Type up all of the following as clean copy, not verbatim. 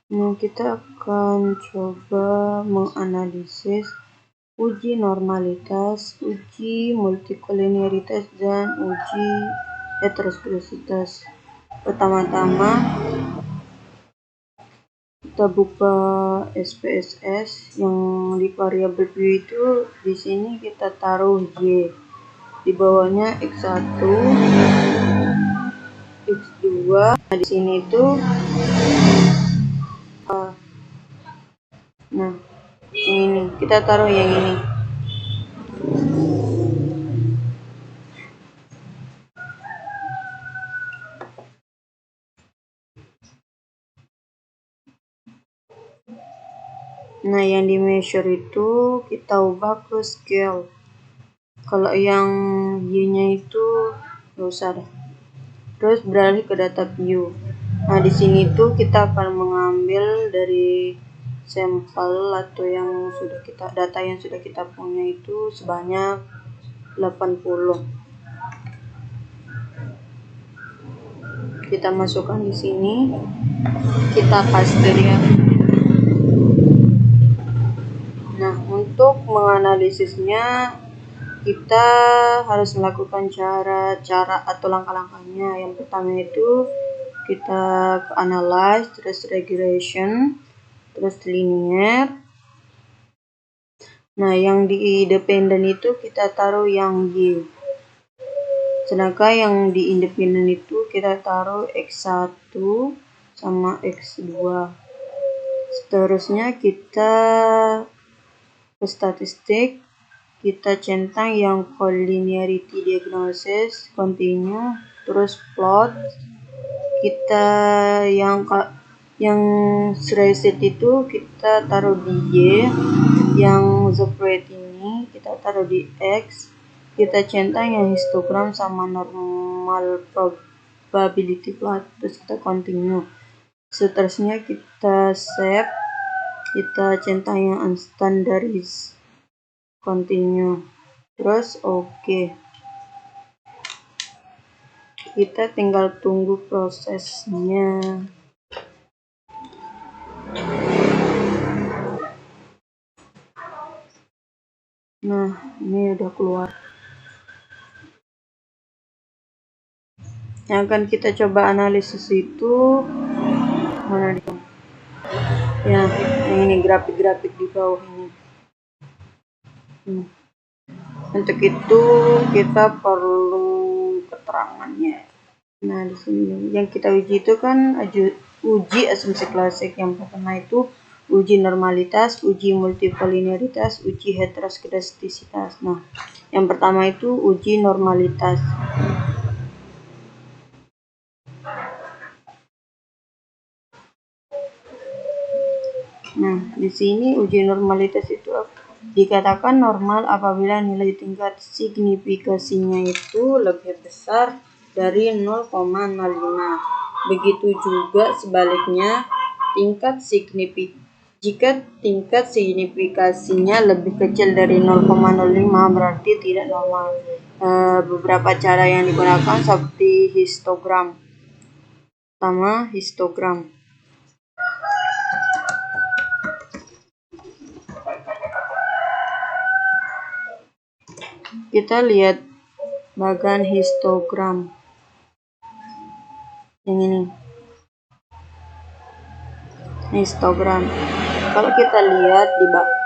Nah, kita akan coba menganalisis uji normalitas, uji multikolinearitas, dan uji heterosklerosis. Pertama-tama kita buka SPSS yang di variabel P itu di sini kita taruh Y, di bawahnya X1, X2. Nah, di sini itu nah, yang ini kita taruh yang ini. Nah, yang di measure itu kita ubah ke scale. Kalau yang Y-nya itu nggak usah deh. Terus beralih ke data view. Nah, di sini tuh kita akan mengambil dari sampel atau yang sudah kita data yang sudah kita punya itu sebanyak 80. Kita masukkan di sini. Kita paste dia. Nah, untuk menganalisisnya kita harus melakukan cara atau langkah-langkahnya. Yang pertama itu kita ke analyze, terus regression, terus linear. Nah, yang di dependent itu kita taruh yang Y. Sedangkan yang di independent itu kita taruh X1 sama X2. Seterusnya kita ke statistik, kita centang yang collinearity diagnosis, continue, terus plot. Kita yang reset itu kita taruh di Y, yang separate ini kita taruh di X, kita centang yang histogram sama normal probability plot, terus kita continue. Seterusnya kita save, kita centang yang unstandardized, continue, terus oke. Kita tinggal tunggu prosesnya. Nah, ini udah keluar. Yang akan kita coba analisis itu mana dia? Ya, yang ini grafik-grafik di bawah ini. Untuk itu kita perlu keterangannya. Nah, di sini yang kita uji itu kan uji asumsi klasik. Yang pertama itu uji normalitas, uji multikolinearitas, uji heterosklerosis. Nah, yang pertama itu uji normalitas. Nah, di sini uji normalitas itu dikatakan normal apabila nilai tingkat signifikasinya itu lebih besar dari 0,05. Begitu juga sebaliknya, jika tingkat signifikasinya lebih kecil dari 0,05 berarti tidak normal. Beberapa cara yang digunakan seperti histogram. Pertama, histogram. Kita lihat bagian histogram yang ini, histogram. Kalau kita lihat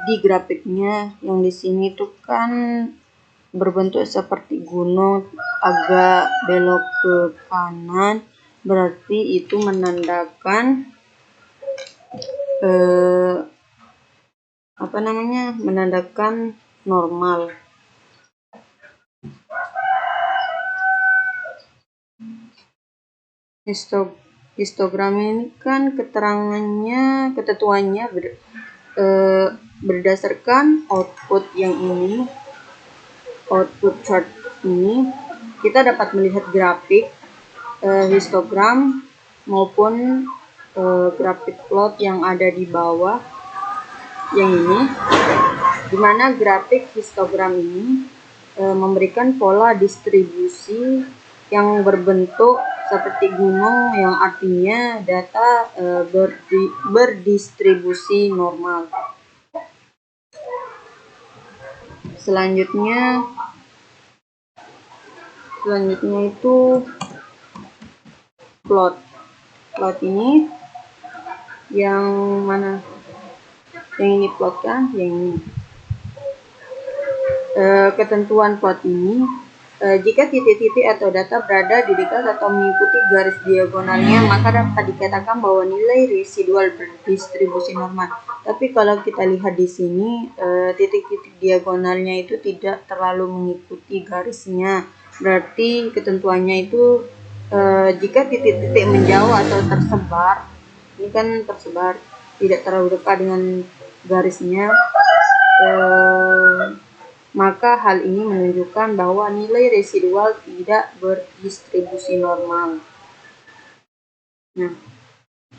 di grafiknya yang di sini tuh kan berbentuk seperti gunung agak belok ke kanan, berarti itu menandakan menandakan normal. Histogram ini kan ketentuannya berdasarkan output yang ini, output chart ini, kita dapat melihat grafik histogram maupun grafik plot yang ada di bawah yang ini, dimana grafik histogram ini memberikan pola distribusi yang berbentuk seperti gunung, yang artinya data berdistribusi normal. Selanjutnya itu plot. Plot ini yang mana? Yang ini plot kan? Yang ini. Ketentuan plot ini, jika titik-titik atau data berada di dekat atau mengikuti garis diagonalnya, maka dapat dikatakan bahwa nilai residual berdistribusi normal. Tapi kalau kita lihat di sini, titik-titik diagonalnya itu tidak terlalu mengikuti garisnya. Berarti ketentuannya itu jika titik-titik menjauh atau tersebar, ini kan tersebar, tidak terlalu dekat dengan garisnya, maka hal ini menunjukkan bahwa nilai residual tidak berdistribusi normal. Nah,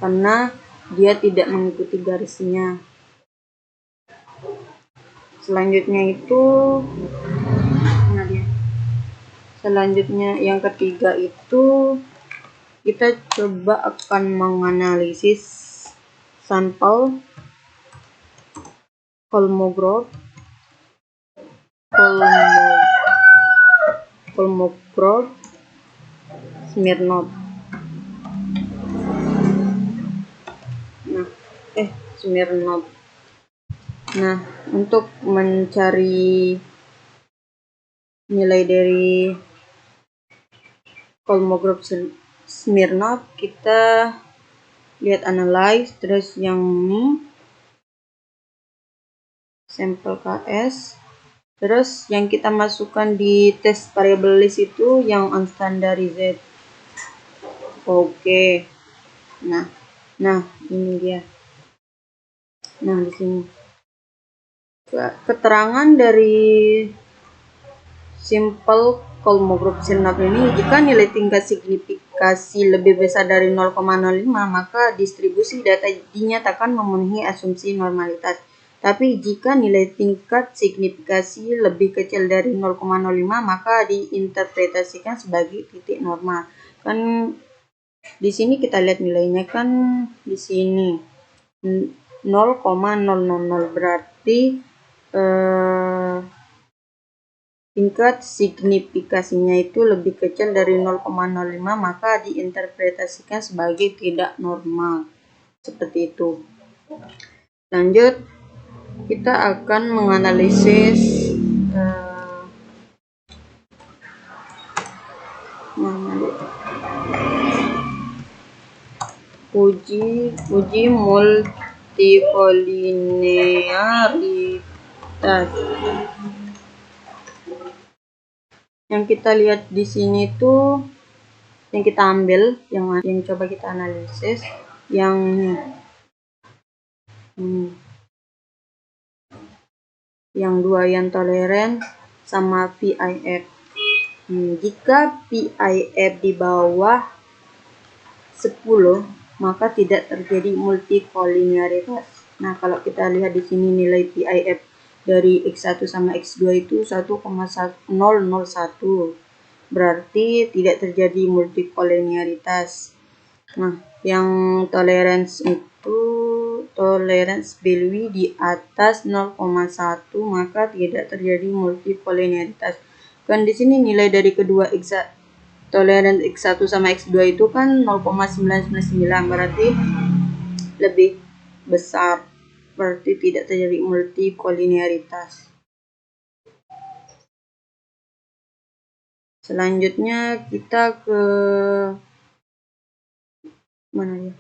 karena dia tidak mengikuti garisnya. Selanjutnya itu, yang ketiga itu kita coba akan menganalisis sampel Kolmogorov, Smirnov. Smirnov. Nah, untuk mencari nilai dari Kolmogorov Smirnov, kita lihat analyze, terus yang ini sampel KS. Terus yang kita masukkan di test variable list itu yang unstandarized. Oke. Nah, ini dia. Nah, di sini keterangan dari simple Kolmogorov Smirnov ini, jika nilai tingkat signifikasi lebih besar dari 0,05, maka distribusi data dinyatakan memenuhi asumsi normalitas. Tapi jika nilai tingkat signifikasi lebih kecil dari 0,05, maka diinterpretasikan sebagai titik normal. Kan di sini kita lihat nilainya kan di sini 0,000, berarti tingkat signifikasinya itu lebih kecil dari 0,05, maka diinterpretasikan sebagai tidak normal. Seperti itu. Lanjut, kita akan menganalisis uji multikolinearitas. Yang kita lihat di sini tuh, yang kita ambil, yang coba kita analisis, yang dua, yang tolerance sama PIF. Jika PIF di bawah 10, maka tidak terjadi multikolinearitas. Nah, kalau kita lihat di sini nilai PIF dari X1 sama X2 itu 1,001. Berarti tidak terjadi multikolinearitas. Nah, yang tolerance itu tolerance value di atas 0,1, maka tidak terjadi multikolinearitas. Kan di sini nilai dari kedua tolerance X1 sama X2 itu kan 0,999, berarti lebih besar, berarti tidak terjadi multikolinearitas. Selanjutnya kita ke mana ya?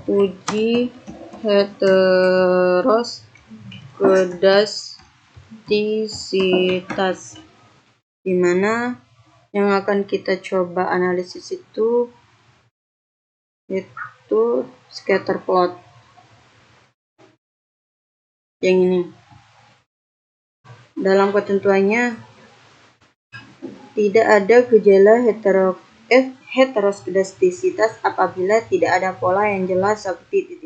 Uji heteroskedastisitas, dimana yang akan kita coba analisis itu scatter plot. Yang ini. Dalam ketentuannya tidak ada gejala heteroskedastisitas apabila tidak ada pola yang jelas seperti titik